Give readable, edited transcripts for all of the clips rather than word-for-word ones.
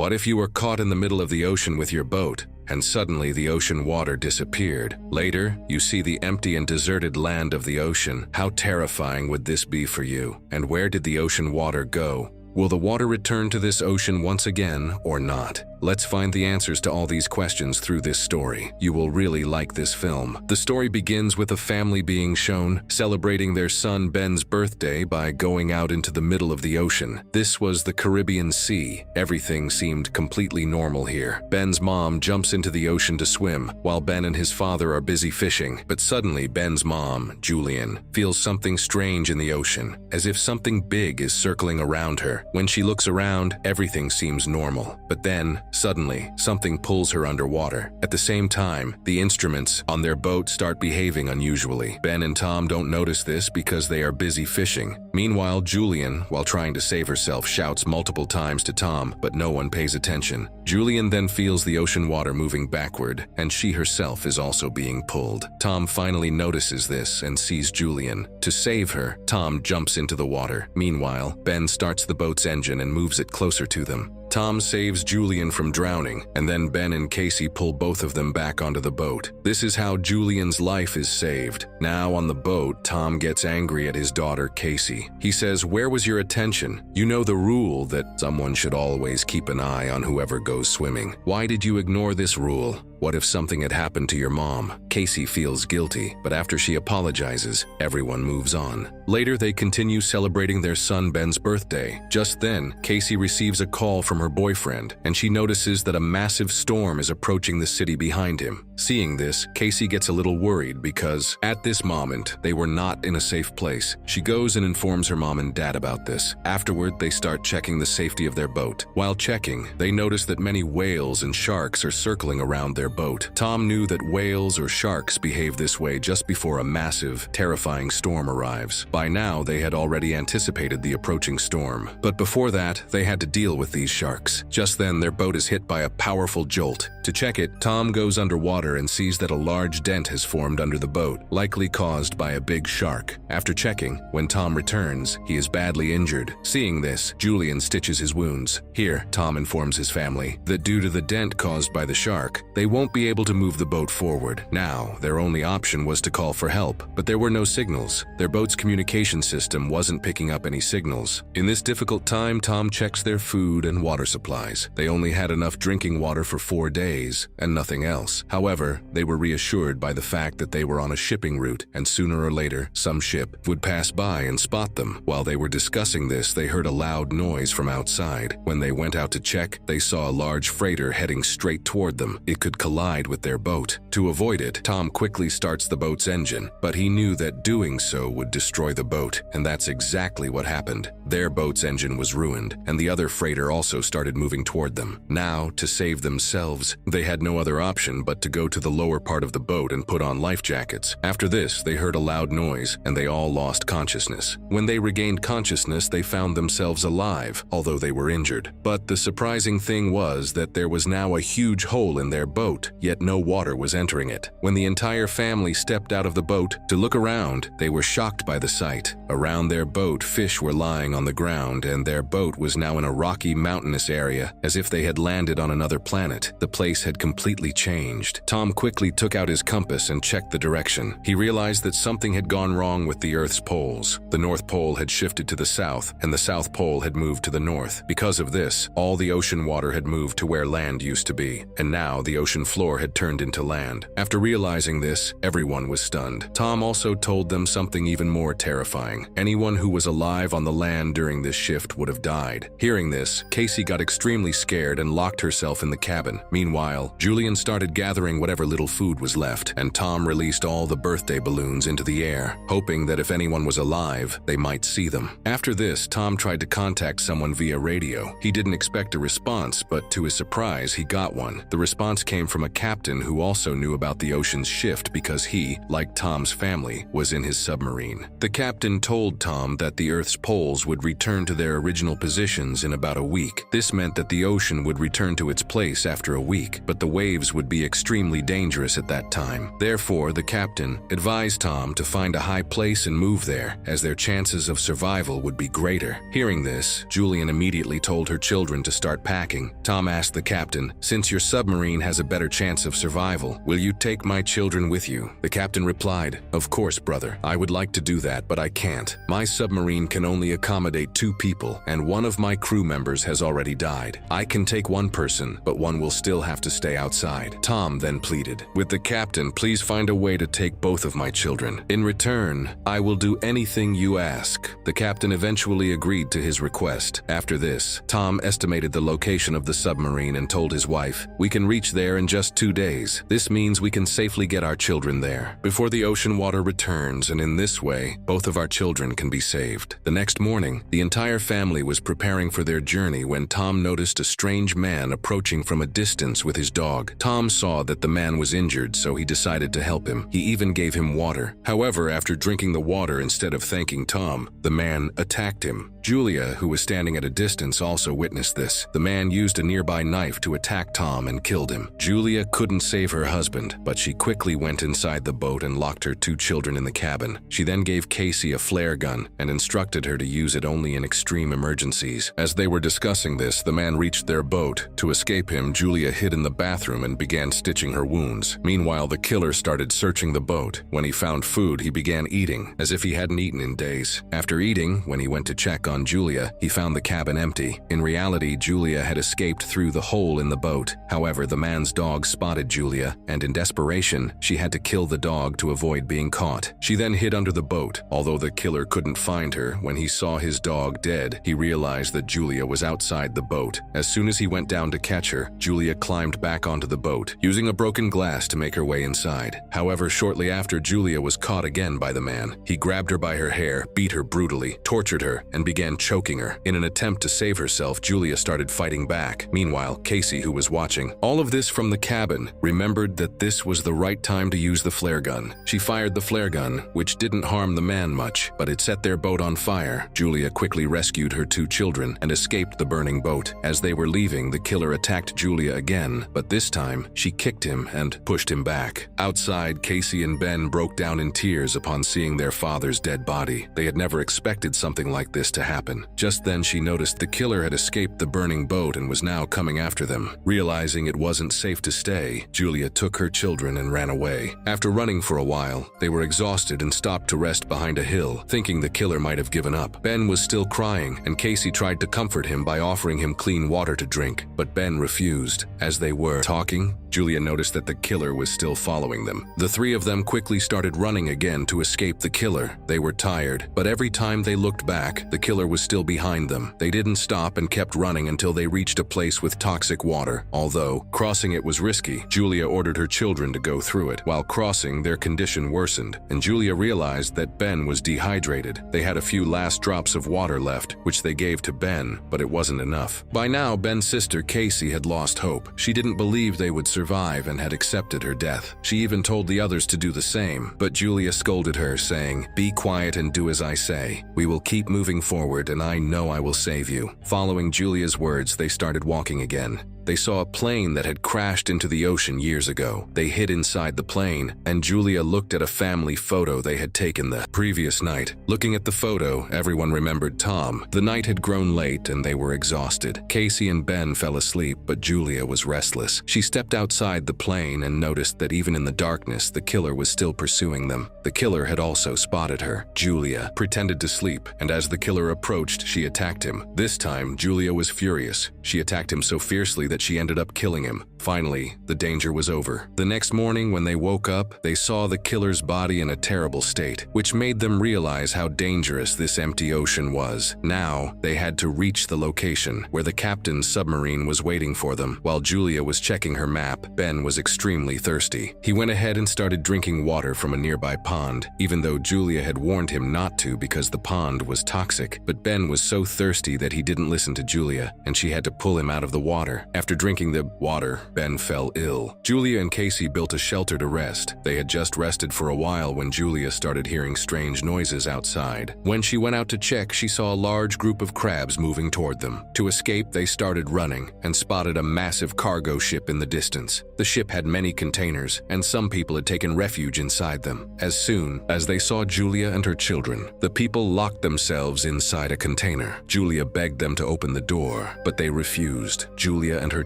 What if you were caught in the middle of the ocean with your boat, and suddenly the ocean water disappeared? Later, you see the empty and deserted land of the ocean. How terrifying would this be for you? And where did the ocean water go? Will the water return to this ocean once again or not? Let's find the answers to all these questions through this story. You will really like this film. The story begins with a family being shown celebrating their son Ben's birthday by going out into the middle of the ocean. This was the Caribbean Sea. Everything seemed completely normal here. Ben's mom jumps into the ocean to swim, while Ben and his father are busy fishing. But suddenly, Ben's mom, Julian, feels something strange in the ocean, as if something big is circling around her. When she looks around, everything seems normal. But then, suddenly, something pulls her underwater. At the same time, the instruments on their boat start behaving unusually. Ben and Tom don't notice this because they are busy fishing. Meanwhile, Julian, while trying to save herself, shouts multiple times to Tom, but no one pays attention. Julian then feels the ocean water moving backward, and she herself is also being pulled. Tom finally notices this and sees Julian. To save her, Tom jumps into the water. Meanwhile, Ben starts the boat's engine and moves it closer to them. Tom saves Julian from drowning, and then Ben and Casey pull both of them back onto the boat. This is how Julian's life is saved. Now on the boat, Tom gets angry at his daughter Casey. He says, "Where was your attention? You know the rule that someone should always keep an eye on whoever goes swimming. Why did you ignore this rule? What if something had happened to your mom?" Casey feels guilty, but after she apologizes, everyone moves on. Later, they continue celebrating their son Ben's birthday. Just then, Casey receives a call from her boyfriend, and she notices that a massive storm is approaching the city behind him. Seeing this, Casey gets a little worried because, at this moment, they were not in a safe place. She goes and informs her mom and dad about this. Afterward, they start checking the safety of their boat. While checking, they notice that many whales and sharks are circling around their boat. Tom knew that whales or sharks behave this way just before a massive, terrifying storm arrives. By now, they had already anticipated the approaching storm. But before that, they had to deal with these sharks. Just then, their boat is hit by a powerful jolt. To check it, Tom goes underwater and sees that a large dent has formed under the boat, likely caused by a big shark. After checking, when Tom returns, he is badly injured. Seeing this, Julian stitches his wounds. Here, Tom informs his family that due to the dent caused by the shark, they won't be able to move the boat forward. Now, their only option was to call for help, but there were no signals. Their boat's communication system wasn't picking up any signals. In this difficult time, Tom checks their food and water supplies. They only had enough drinking water for 4 days, and nothing else. However, they were reassured by the fact that they were on a shipping route, and sooner or later, some ship would pass by and spot them. While they were discussing this, they heard a loud noise from outside. When they went out to check, they saw a large freighter heading straight toward them. It could collide with their boat. To avoid it, Tom quickly starts the boat's engine, but he knew that doing so would destroy the boat, and that's exactly what happened. Their boat's engine was ruined, and the other freighter also started moving toward them. Now, to save themselves, they had no other option but to go to the lower part of the boat and put on life jackets. After this, they heard a loud noise, and they all lost consciousness. When they regained consciousness, they found themselves alive, although they were injured. But the surprising thing was that there was now a huge hole in their boat, yet no water was entering it. When the entire family stepped out of the boat to look around, they were shocked by the sight. Around their boat, fish were lying on the ground, and their boat was now in a rocky, mountainous area, as if they had landed on another planet. The place had completely changed. Tom quickly took out his compass and checked the direction. He realized that something had gone wrong with the Earth's poles. The North Pole had shifted to the south, and the South Pole had moved to the north. Because of this, all the ocean water had moved to where land used to be, and now the ocean floor had turned into land. After realizing this, everyone was stunned. Tom also told them something even more terrifying. Anyone who was alive on the land during this shift would have died. Hearing this, Casey got extremely scared and locked herself in the cabin. Meanwhile, Julian started gathering whatever little food was left, and Tom released all the birthday balloons into the air, hoping that if anyone was alive, they might see them. After this, Tom tried to contact someone via radio. He didn't expect a response, but to his surprise, he got one. The response came from a captain who also knew about the ocean's shift because he, like Tom's family, was in his submarine. The captain told Tom that the Earth's poles would return to their original positions in about a week. This meant that the ocean would return to its place after a week, but the waves would be extremely extremely dangerous at that time. Therefore, the captain advised Tom to find a high place and move there, as their chances of survival would be greater. Hearing this, Julian immediately told her children to start packing. Tom asked the captain, "Since your submarine has a better chance of survival, will you take my children with you?" The captain replied, "Of course, brother. I would like to do that, but I can't. My submarine can only accommodate 2 people, and one of my crew members has already died. I can take one person, but one will still have to stay outside." Tom then pleaded, "With the captain, please find a way to take both of my children. In return, I will do anything you ask." The captain eventually agreed to his request. After this, Tom estimated the location of the submarine and told his wife, "We can reach there in just 2 days. This means we can safely get our children there before the ocean water returns, and in this way, both of our children can be saved." The next morning, the entire family was preparing for their journey when Tom noticed a strange man approaching from a distance with his dog. Tom saw that the man was injured, so he decided to help him. He even gave him water. However, after drinking the water instead of thanking Tom, the man attacked him. Julia, who was standing at a distance, also witnessed this. The man used a nearby knife to attack Tom and killed him. Julia couldn't save her husband, but she quickly went inside the boat and locked her 2 children in the cabin. She then gave Casey a flare gun and instructed her to use it only in extreme emergencies. As they were discussing this, the man reached their boat. To escape him, Julia hid in the bathroom and began stitching her wounds. Meanwhile, the killer started searching the boat. When he found food, he began eating, as if he hadn't eaten in days. After eating, when he went to check on Julia, he found the cabin empty. In reality, Julia had escaped through the hole in the boat. However, the man's dog spotted Julia, and in desperation, she had to kill the dog to avoid being caught. She then hid under the boat. Although the killer couldn't find her, when he saw his dog dead, he realized that Julia was outside the boat. As soon as he went down to catch her, Julia climbed back onto the boat, using a broken glass to make her way inside. However, shortly after, Julia was caught again by the man. He grabbed her by her hair, beat her brutally, tortured her, and began choking her. In an attempt to save herself, Julia started fighting back. Meanwhile, Casey, who was watching all of this from the cabin, remembered that this was the right time to use the flare gun. She fired the flare gun, which didn't harm the man much, but it set their boat on fire. Julia quickly rescued her 2 children and escaped the burning boat. As they were leaving, the killer attacked Julia again, but this time, she kicked him and pushed him back. Outside, Casey and Ben broke down in tears upon seeing their father's dead body. They had never expected something like this to happen. Just then, she noticed the killer had escaped the burning boat and was now coming after them. Realizing it wasn't safe to stay, Julia took her children and ran away. After running for a while, they were exhausted and stopped to rest behind a hill, thinking the killer might have given up. Ben was still crying, and Casey tried to comfort him by offering him clean water to drink, but Ben refused. As they were talking, Julia noticed that the killer was still following them. The 3 of them quickly started running again to escape the killer. They were tired, but every time they looked back, the killer was still behind them. They didn't stop and kept running until they reached a place with toxic water. Although crossing it was risky, Julia ordered her children to go through it. While crossing, their condition worsened, and Julia realized that Ben was dehydrated. They had a few last drops of water left, which they gave to Ben, but it wasn't enough. By now, Ben's sister Casey had lost hope. She didn't believe they would survive and had accepted her death. She even told the others to do the same, but Julia scolded her, saying, "Be quiet and do as I say. We will keep moving forward, and I know I will save you." Following Julia's words, they started walking again. They saw a plane that had crashed into the ocean years ago. They hid inside the plane, and Julia looked at a family photo they had taken the previous night. Looking at the photo, everyone remembered Tom. The night had grown late and they were exhausted. Casey and Ben fell asleep, but Julia was restless. She stepped outside the plane and noticed that even in the darkness, the killer was still pursuing them. The killer had also spotted her. Julia pretended to sleep, and as the killer approached, she attacked him. This time, Julia was furious. She attacked him so fiercely that she ended up killing him. Finally, the danger was over. The next morning, when they woke up, they saw the killer's body in a terrible state, which made them realize how dangerous this empty ocean was. Now, they had to reach the location where the captain's submarine was waiting for them. While Julia was checking her map, Ben was extremely thirsty. He went ahead and started drinking water from a nearby pond, even though Julia had warned him not to because the pond was toxic. But Ben was so thirsty that he didn't listen to Julia, and she had to pull him out of the water. After drinking the water, Ben fell ill. Julia and Casey built a shelter to rest. They had just rested for a while when Julia started hearing strange noises outside. When she went out to check, she saw a large group of crabs moving toward them. To escape, they started running and spotted a massive cargo ship in the distance. The ship had many containers, and some people had taken refuge inside them. As soon as they saw Julia and her children, the people locked themselves inside a container. Julia begged them to open the door, but they refused. Julia and her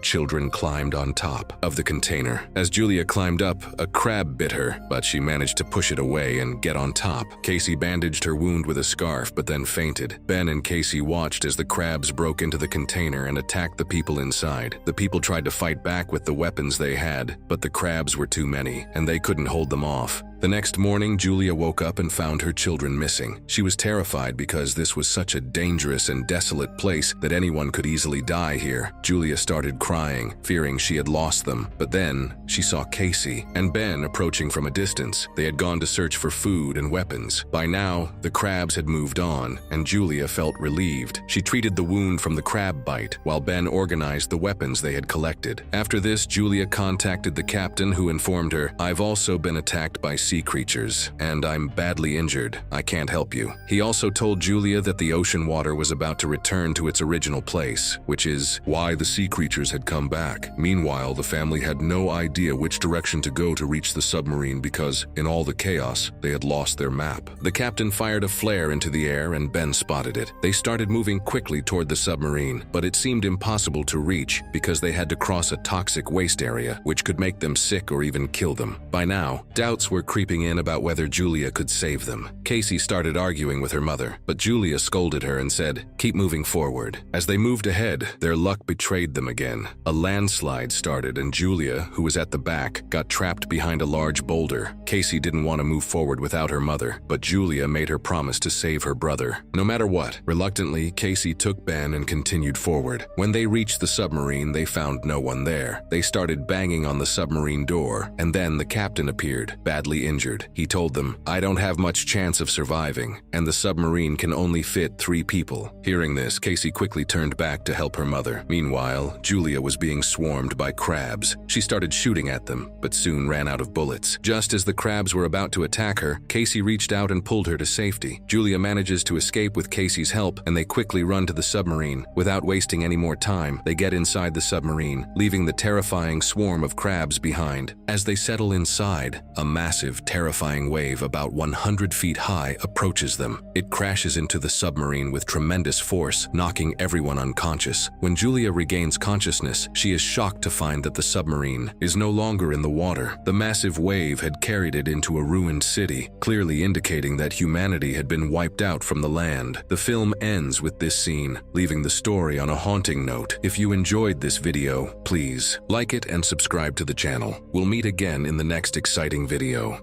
children climbed on top of the container. As Julia climbed up, a crab bit her, but she managed to push it away and get on top. Casey bandaged her wound with a scarf, but then fainted. Ben and Casey watched as the crabs broke into the container and attacked the people inside. The people tried to fight back with the weapons they had, but the crabs were too many, and they couldn't hold them off. The next morning, Julia woke up and found her children missing. She was terrified because this was such a dangerous and desolate place that anyone could easily die here. Julia started crying, fearing she had lost them. But then, she saw Casey and Ben approaching from a distance. They had gone to search for food and weapons. By now, the crabs had moved on, and Julia felt relieved. She treated the wound from the crab bite, while Ben organized the weapons they had collected. After this, Julia contacted the captain, who informed her, "I've also been attacked by sea creatures, and I'm badly injured. I can't help you." He also told Julia that the ocean water was about to return to its original place, which is why the sea creatures had come back. Meanwhile, the family had no idea which direction to go to reach the submarine because, in all the chaos, they had lost their map. The captain fired a flare into the air and Ben spotted it. They started moving quickly toward the submarine, but it seemed impossible to reach because they had to cross a toxic waste area, which could make them sick or even kill them. By now, doubts were creeping in about whether Julia could save them. Casey started arguing with her mother, but Julia scolded her and said, "Keep moving forward." As they moved ahead, their luck betrayed them again. A landslide started and Julia, who was at the back, got trapped behind a large boulder. Casey didn't want to move forward without her mother, but Julia made her promise to save her brother. No matter what, reluctantly, Casey took Ben and continued forward. When they reached the submarine, they found no one there. They started banging on the submarine door, and then the captain appeared, badly injured. He told them, "I don't have much chance of surviving, and the submarine can only fit 3 people. Hearing this, Casey quickly turned back to help her mother. Meanwhile, Julia was being swarmed by crabs. She started shooting at them, but soon ran out of bullets. Just as the crabs were about to attack her, Casey reached out and pulled her to safety. Julia manages to escape with Casey's help, and they quickly run to the submarine. Without wasting any more time, they get inside the submarine, leaving the terrifying swarm of crabs behind. As they settle inside, a massive, terrifying wave about 100 feet high approaches them. It crashes into the submarine with tremendous force, knocking everyone unconscious. When Julia regains consciousness, she is shocked to find that the submarine is no longer in the water. The massive wave had carried it into a ruined city, clearly indicating that humanity had been wiped out from the land. The film ends with this scene, leaving the story on a haunting note. If you enjoyed this video, please like it and subscribe to the channel. We'll meet again in the next exciting video.